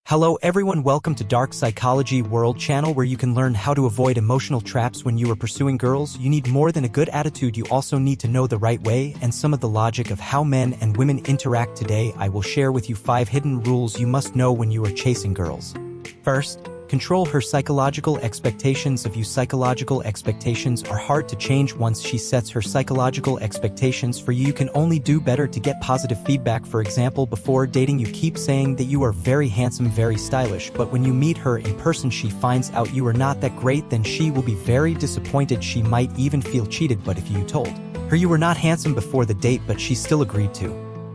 Hello everyone, welcome to Dark Psychology World channel where you can learn how to avoid emotional traps when you are pursuing girls. You need more than a good attitude, you also need to know the right way and some of the logic of how men and women interact. Today I will share with you 5 hidden rules you must know when you are chasing girls. First, control her psychological expectations of you. Psychological expectations are hard to change. Once she sets her psychological expectations for you, you can only do better to get positive feedback. For example, before dating you keep saying that you are very handsome, very stylish, but when you meet her in person she finds out you are not that great, then she will be very disappointed. She might even feel cheated. But if you told her you were not handsome before the date but she still agreed to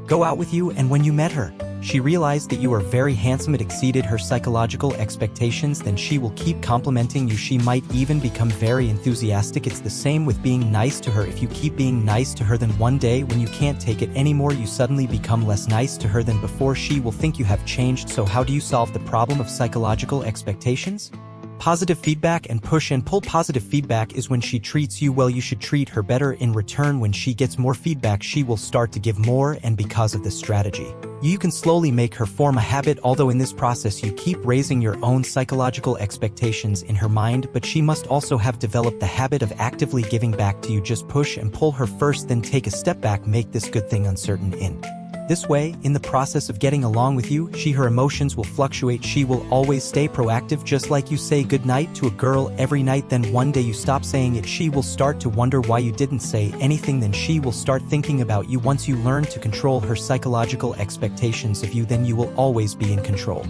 go out with you, and when you met her she realized that you are very handsome, it exceeded her psychological expectations, then she will keep complimenting you. She might even become very enthusiastic. It's the same with being nice to her. If you keep being nice to her, then one day when you can't take it anymore you suddenly become less nice to her than before. She will think you have changed. So how do you solve the problem of psychological expectations? Positive feedback and push and pull. Positive feedback is when she treats you well, you should treat her better in return. When she gets more feedback she will start to give more, and because of this strategy you can slowly make her form a habit. Although in this process you keep raising your own psychological expectations in her mind, but she must also have developed the habit of actively giving back to you. Just push and pull her first, then take a step back. Make this good thing uncertain. In this way, in the process of getting along with you, her emotions will fluctuate. She will always stay proactive. Just like you say goodnight to a girl every night, then one day you stop saying it, she will start to wonder why you didn't say anything. Then she will start thinking about you. Once you learn to control her psychological expectations of you, then you will always be in control.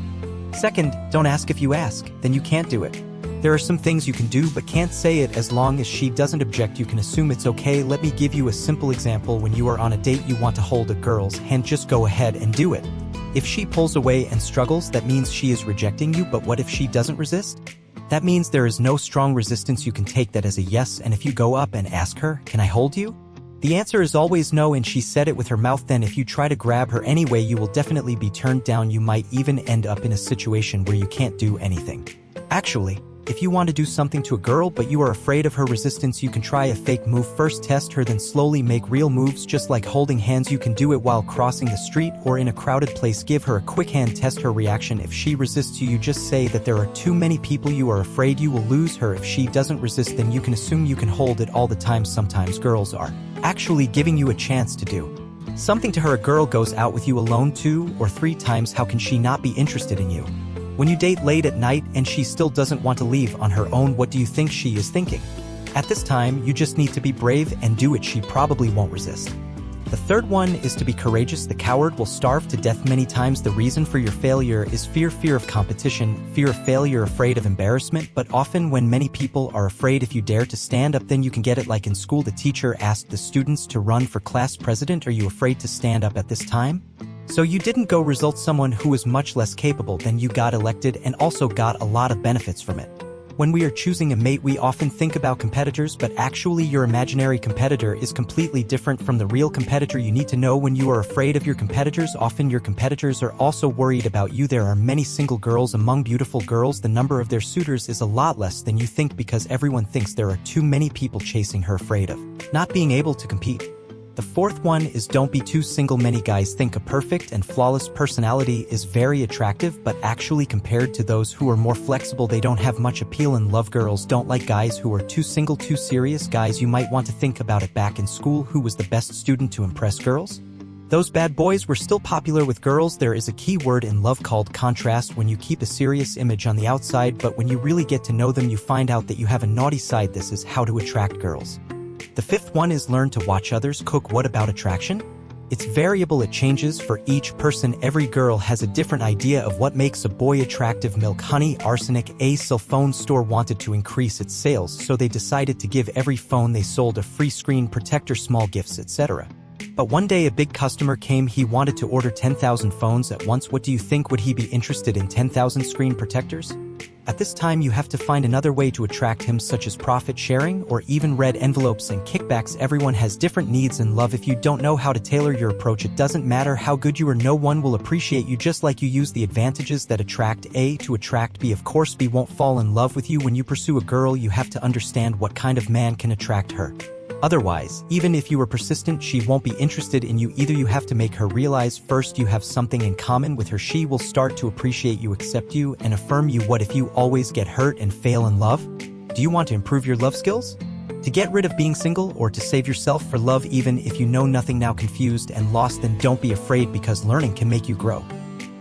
Second, don't ask. If you ask, then you can't do it. There are some things you can do but can't say it. As long as she doesn't object you can assume it's okay. Let me give you a simple example. When you are on a date you want to hold a girl's hand, just go ahead and do it. If she pulls away and struggles, that means she is rejecting you. But what if she doesn't resist? That means there is no strong resistance. You can take that as a yes. And if you go up and ask her, can I hold you? The answer is always no, and she said it with her mouth. Then if you try to grab her anyway you will definitely be turned down. You might even end up in a situation where you can't do anything. Actually, if you want to do something to a girl but you are afraid of her resistance, you can try a fake move. First test her, then slowly make real moves. Just like holding hands, you can do it while crossing the street or in a crowded place. Give her a quick hand, test her reaction. If she resists you just say that there are too many people, you are afraid you will lose her. If she doesn't resist, then you can assume you can hold it all the time. Sometimes girls are actually giving you a chance to do something to her. A girl goes out with you alone 2 or 3 times, how can she not be interested in you? When you date late at night and she still doesn't want to leave on her own, what do you think she is thinking? At this time, you just need to be brave and do it. She probably won't resist. The third one is to be courageous. The coward will starve to death many times. The reason for your failure is fear of competition, fear of failure, afraid of embarrassment. But often when many people are afraid, if you dare to stand up, then you can get it. Like in school, the teacher asked the students to run for class president. Are you afraid to stand up at this time? So you didn't go result someone who was much less capable, then you got elected and also got a lot of benefits from it. When we are choosing a mate we often think about competitors, but actually your imaginary competitor is completely different from the real competitor. You need to know when you are afraid of your competitors, often your competitors are also worried about you. There are many single girls among beautiful girls. The number of their suitors is a lot less than you think because everyone thinks there are too many people chasing her, afraid of not being able to compete. The fourth one is don't be too single. Many guys think a perfect and flawless personality is very attractive, but actually compared to those who are more flexible they don't have much appeal in love. Girls don't like guys who are too single, too serious. Guys, you might want to think about it. Back in school, who was the best student to impress girls? Those bad boys were still popular with girls. There is a key word in love called contrast. When you keep a serious image on the outside but when you really get to know them you find out that you have a naughty side. This is how to attract girls. The fifth one is learn to watch others cook. What about attraction? It's variable, it changes for each person. Every girl has a different idea of what makes a boy attractive. Milk, honey, arsenic. A cell phone store wanted to increase its sales, so they decided to give every phone they sold a free screen protector, small gifts, etc. But one day a big customer came. He wanted to order 10,000 phones at once. What do you think? Would he be interested in 10,000 screen protectors? At this time you have to find another way to attract him, such as profit sharing or even red envelopes and kickbacks. Everyone has different needs in love. If you don't know how to tailor your approach, it doesn't matter how good you are, no one will appreciate you. Just like you use the advantages that attract A to attract B, of course B won't fall in love with you. When you pursue a girl you have to understand what kind of man can attract her. Otherwise, even if you are persistent, she won't be interested in you either. You have to make her realize first you have something in common with her. She will start to appreciate you, accept you, and affirm you. What if you always get hurt and fail in love? Do you want to improve your love skills? To get rid of being single or to save yourself for love? Even if you know nothing now, confused and lost, then don't be afraid, because learning can make you grow.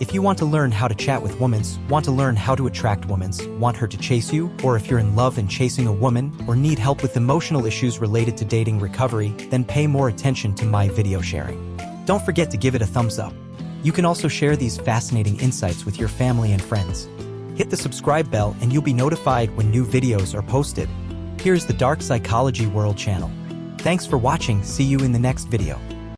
If you want to learn how to chat with women, want to learn how to attract women, want her to chase you, or if you're in love and chasing a woman, or need help with emotional issues related to dating recovery, then pay more attention to my video sharing. Don't forget to give it a thumbs up. You can also share these fascinating insights with your family and friends. Hit the subscribe bell and you'll be notified when new videos are posted. Here's the Dark Psychology World channel. Thanks for watching. See you in the next video.